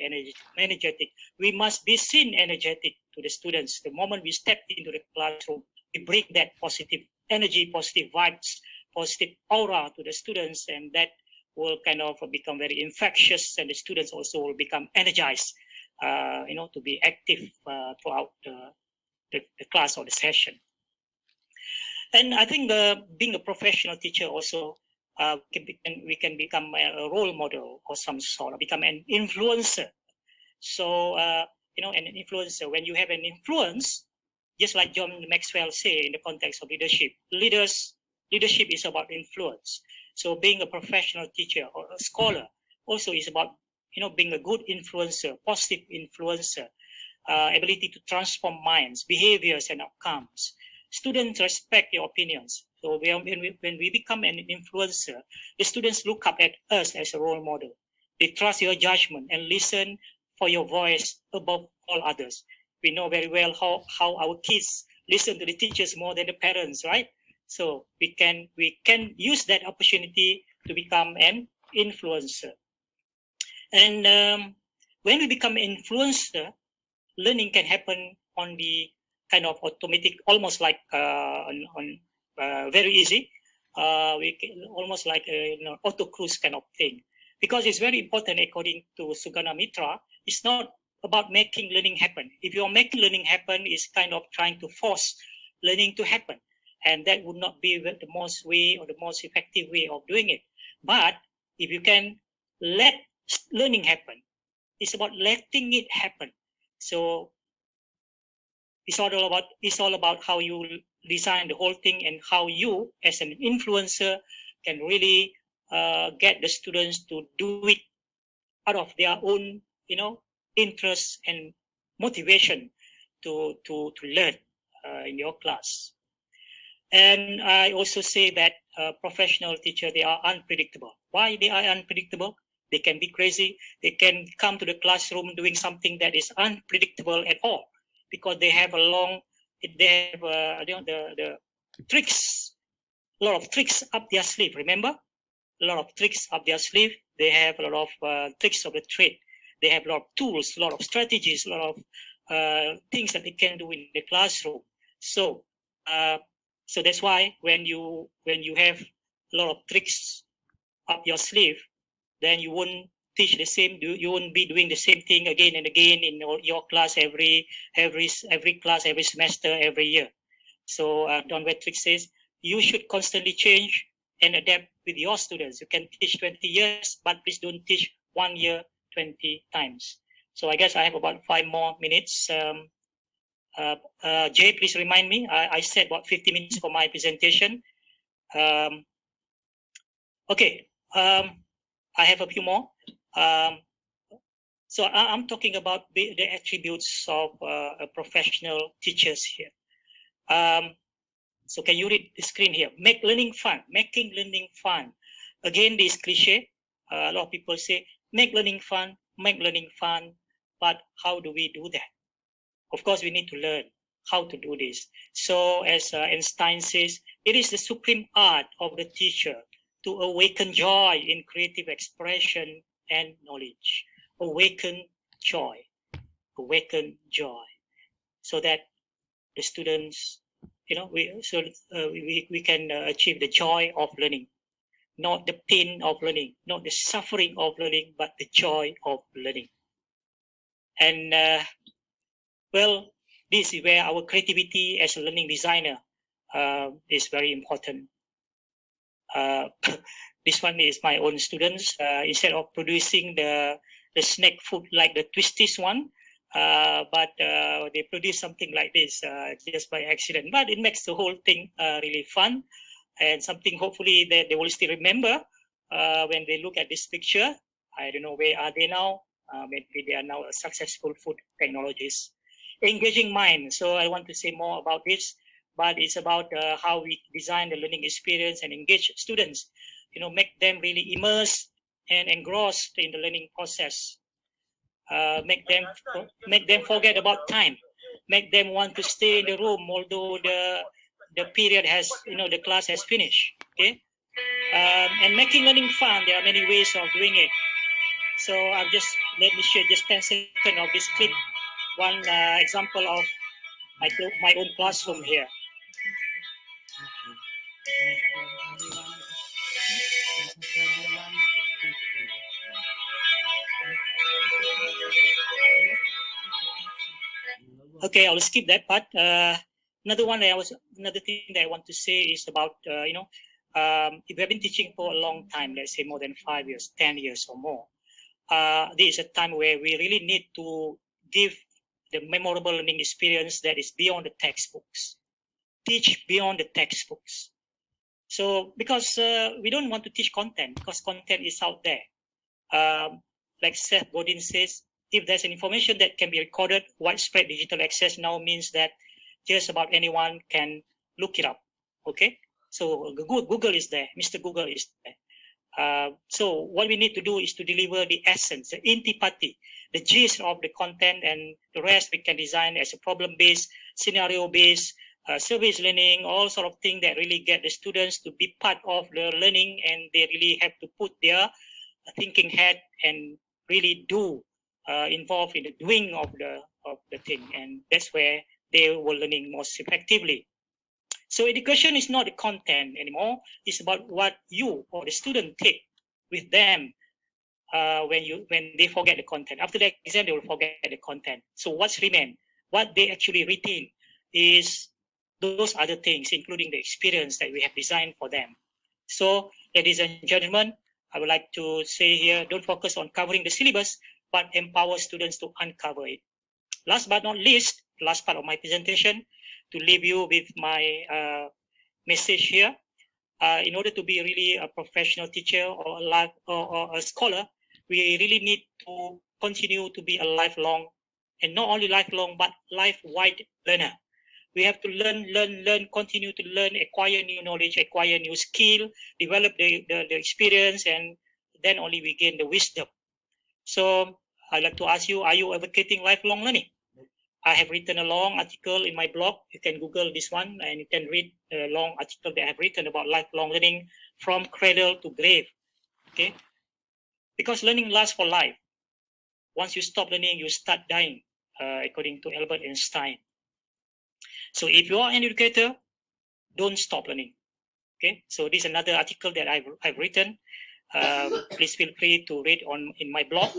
energetic. We must be seen energetic to the students. The moment we step into the classroom, we bring that positive energy, positive vibes, positive aura to the students, and that will kind of become very infectious, and the students also will become energized, to be active throughout the class or the session. And I think being a professional teacher also, we can become a role model of some sort, or become an influencer. So, an influencer, when you have an influence, just like John Maxwell say in the context of leadership, leadership is about influence. So being a professional teacher or a scholar also is about, being a good influencer, positive influencer, ability to transform minds, behaviors, and outcomes. Students respect your opinions. So when we become an influencer, the students look up at us as a role model. They trust your judgment and listen for your voice above all others. We know very well how our kids listen to the teachers more than the parents, right? So we can use that opportunity to become an influencer. And when we become an influencer, learning can happen on the kind of automatic, almost like very easy. We can, almost like auto cruise kind of thing, because it's very important, according to Sugana Mitra. It's not about making learning happen. If you're making learning happen, it's kind of trying to force learning to happen, and that would not be the most way or the most effective way of doing it. But if you can let learning happen, it's about letting it happen. So it's all about how you design the whole thing, and how you, as an influencer, can really get the students to do it out of their own, interest and motivation to learn in your class. And I also say that professional teachers, they are unpredictable. Why they are unpredictable? They can be crazy. They can come to the classroom doing something that is unpredictable at all, because they have the tricks, a lot of tricks up their sleeve. Remember, a lot of tricks up their sleeve. They have a lot of tricks of the trade. They have a lot of tools, a lot of strategies, a lot of things that they can do in the classroom. So that's why when you have a lot of tricks up your sleeve, then you won't teach the same. You won't be doing the same thing again and again in your class every class, every semester, every year. So Don Wetrick says you should constantly change and adapt with your students. You can teach 20 years, but please don't teach 1 year 20 times. So I guess I have about 5 more minutes. Jay, please remind me. I said about 50 minutes for my presentation. Okay, I have a few more. So I'm talking about the attributes of professional teachers here. So can you read the screen here? Make learning fun, making learning fun. Again, this cliche. A lot of people say, make learning fun, but how do we do that? Of course, we need to learn how to do this. So as Einstein says, it is the supreme art of the teacher to awaken joy in creative expression and knowledge. Awaken joy, so that the students, we can achieve the joy of learning, not the pain of learning, not the suffering of learning, but the joy of learning. And well, this is where our creativity as a learning designer is very important. This one is my own students. Instead of producing the snack food like the Twisties one, but they produce something like this just by accident. But it makes the whole thing really fun, and something hopefully that they will still remember when they look at this picture. I don't know where are they now. Maybe they are now a successful food technologists. Engaging mind. So I want to say more about this, but it's about how we design the learning experience and engage students. Make them really immersed and engrossed in the learning process. Make them forget about time. Make them want to stay in the room although the period has, the class has finished. Okay, and making learning fun. There are many ways of doing it. So let me share just 10 seconds of this clip. One example of my own classroom here. Okay, I'll skip that part. Another thing that I want to say is about if we have been teaching for a long time, let's say more than 5 years, 10 years or more, this is a time where we really need to give the memorable learning experience that is beyond the textbooks. Teach beyond the textbooks. So because we don't want to teach content, because content is out there. Like Seth Godin says, if there's an information that can be recorded, widespread digital access now means that just about anyone can look it up. Okay, so Google is there, Mr. Google is there. So what we need to do is to deliver the essence, the intipati, the gist of the content, and the rest we can design as a problem-based, scenario-based, service learning, all sort of things that really get the students to be part of the learning, and they really have to put their thinking hat and really involved in the doing of the thing, and that's where they were learning most effectively. So education is not the content anymore. It's about what you or the student take with them when they forget the content. After the exam, they will forget the content. So what's remain? What they actually retain is those other things, including the experience that we have designed for them. So, ladies and gentlemen, I would like to say here, don't focus on covering the syllabus, but empower students to uncover it. Last but not least, last part of my presentation, to leave you with my message here. In order to be really a professional teacher or a scholar, we really need to continue to be a lifelong, and not only lifelong, but life-wide learner. We have to learn, continue to learn, acquire new knowledge, acquire new skill, develop the experience, and then only we gain the wisdom. So I'd like to ask you, are you advocating lifelong learning? I have written a long article in my blog. You can Google this one and you can read a long article that I have written about lifelong learning from cradle to grave. Okay, because learning lasts for life. Once you stop learning, you start dying, according to Albert Einstein. So if you are an educator, don't stop learning. Okay, so this is another article that I've written. Please feel free to read in my blog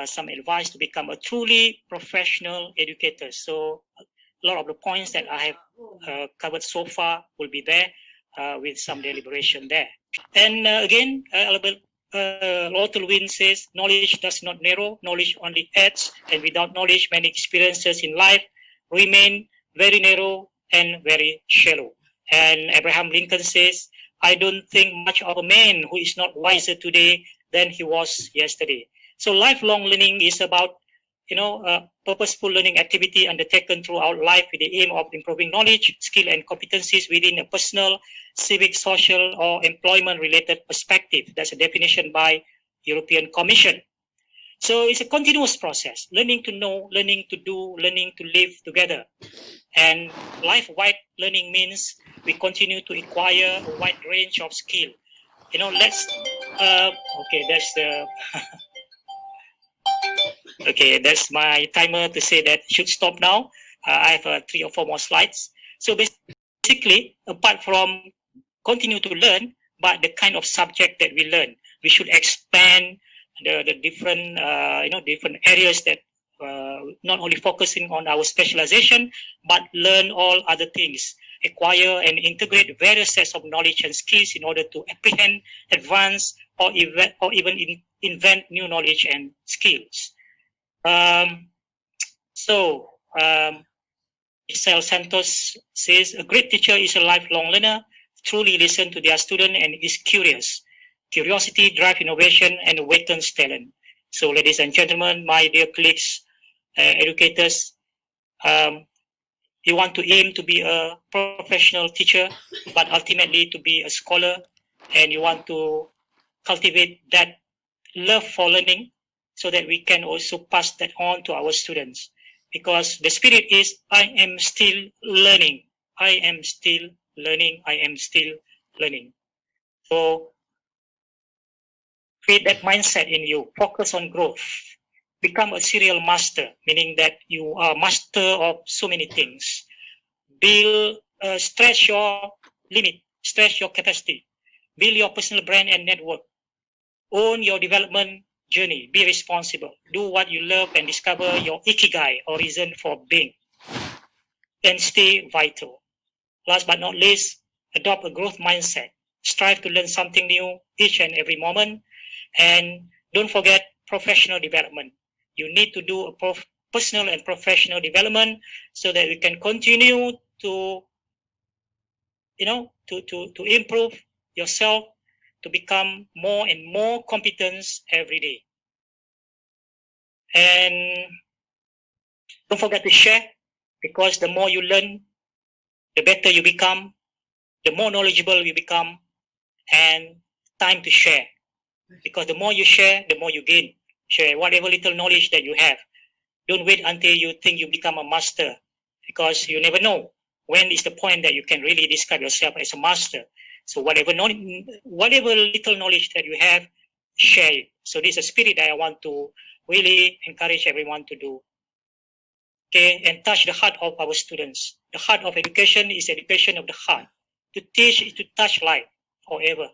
some advice to become a truly professional educator. So a lot of the points that I have covered so far will be there with some deliberation there. And again, Albert Lawton says, knowledge does not narrow, knowledge only adds, and without knowledge, many experiences in life remain very narrow and very shallow. And Abraham Lincoln says, I don't think much of a man who is not wiser today than he was yesterday. So lifelong learning is about, purposeful learning activity undertaken throughout life with the aim of improving knowledge, skill, and competencies within a personal, civic, social, or employment-related perspective. That's a definition by European Commission. So it's a continuous process, learning to know, learning to do, learning to live together. And life-wide learning means we continue to acquire a wide range of skill. That's the... Okay, that's my timer to say that should stop now. I have 3 or 4 more slides. So basically, apart from continue to learn, but the kind of subject that we learn, we should expand the different, different areas that not only focusing on our specialization, but learn all other things, acquire and integrate various sets of knowledge and skills in order to apprehend, advance, or even invent new knowledge and skills. Isel Santos says, a great teacher is a lifelong learner, truly listen to their student and is curious. Curiosity drives innovation and awakens talent. So ladies and gentlemen, my dear colleagues, educators, you want to aim to be a professional teacher, but ultimately to be a scholar, and you want to cultivate that love for learning so that we can also pass that on to our students. Because the spirit is, I am still learning. I am still learning. I am still learning. So create that mindset in you. Focus on growth. Become a serial master, meaning that you are master of so many things. Stretch your limit. Stretch your capacity. Build your personal brand and network. Own your development journey. Be responsible. Do what you love and discover your ikigai, or reason for being. And stay vital. Last but not least, adopt a growth mindset. Strive to learn something new each and every moment. And don't forget professional development. You need to do a personal and professional development so that we can continue to, to improve yourself, to become more and more competent every day. And don't forget to share, because the more you learn, the better you become, the more knowledgeable you become, and time to share. Because the more you share, the more you gain. Share whatever little knowledge that you have. Don't wait until you think you become a master, because you never know when is the point that you can really describe yourself as a master. So whatever little knowledge that you have, share it. So this is a spirit that I want to really encourage everyone to do. Okay, and touch the heart of our students. The heart of education is education of the heart. To teach is to touch life forever.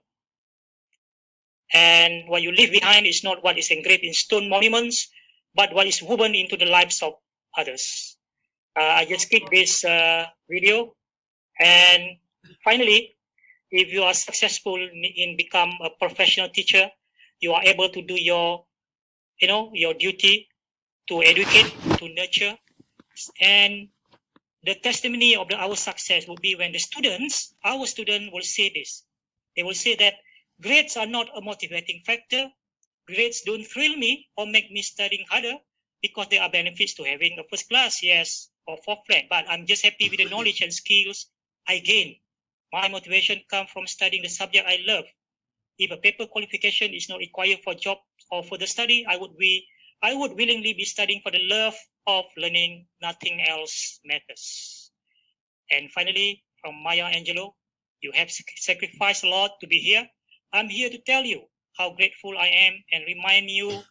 And what you leave behind is not what is engraved in stone monuments, but what is woven into the lives of others. I just clicked this video. And finally, if you are successful in become a professional teacher, you are able to do your duty to educate, to nurture. And the testimony of our success will be when our students will say this. They will say that grades are not a motivating factor. Grades don't thrill me or make me studying harder, because there are benefits to having a first class, yes, or fourth rank. But I'm just happy with the knowledge and skills I gain. My motivation comes from studying the subject I love. If a paper qualification is not required for job or for the study, I would willingly be studying for the love of learning. Nothing else matters. And finally, from Maya Angelou, you have sacrificed a lot to be here. I'm here to tell you, how grateful I am, and remind you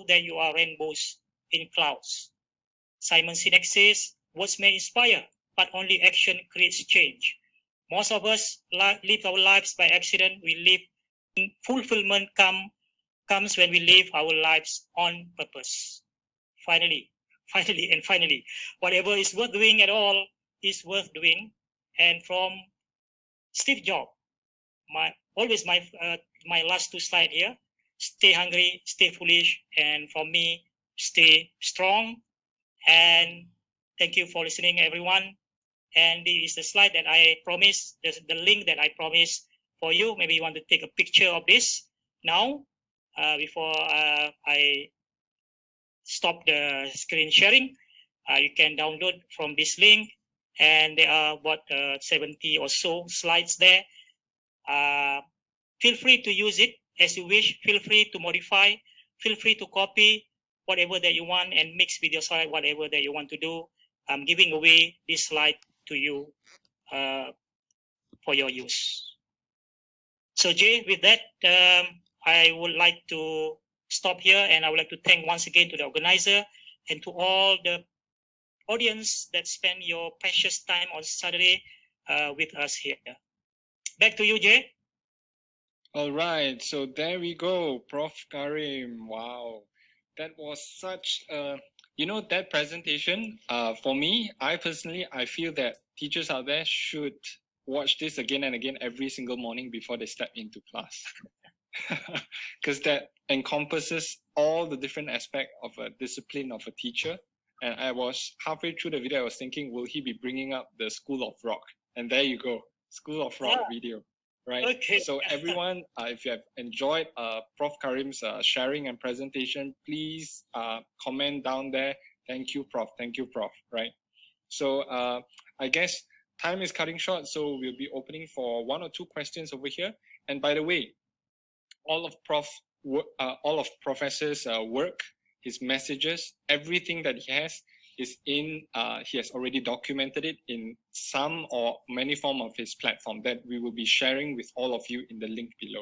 that you are rainbows in clouds. Simon Sinek says, words may inspire, but only action creates change. Most of us live our lives by accident. We live fulfillment comes when we live our lives on purpose. Finally, whatever is worth doing at all is worth doing. And from Steve Jobs, my last two slides here: stay hungry, stay foolish, and from me, stay strong. And thank you for listening, everyone. And this is the slide that I promised, the link that I promised for you. Maybe you want to take a picture of this now before I stop the screen sharing. You can download from this link, and there are about 70 or so slides there. Feel free to use it as you wish. Feel free to modify. Feel free to copy whatever that you want and mix with your slide whatever that you want to do. I'm giving away this slide to you for your use. So Jay, with that, I would like to stop here, and I would like to thank once again to the organizer and to all the audience that spend your precious time on Saturday with us here. Back to you, Jay. All right, so there we go, Prof. Karim. Wow, that was such a, that presentation, for me, I feel that teachers out there should watch this again and again every single morning before they step into class. Because that encompasses all the different aspects of a discipline of a teacher. And I was halfway through the video, I was thinking, will he be bringing up the School of Rock? And there you go, School of Rock video. Right. Okay. So everyone, if you have enjoyed Prof. Karim's sharing and presentation, please comment down there. Thank you, Prof. Thank you, Prof. Right. So I guess time is cutting short, so we'll be opening for 1 or 2 questions over here. And by the way, all of Professor's work, his messages, everything that he has is in, he has already documented it in some or many form of his platform that we will be sharing with all of you in the link below.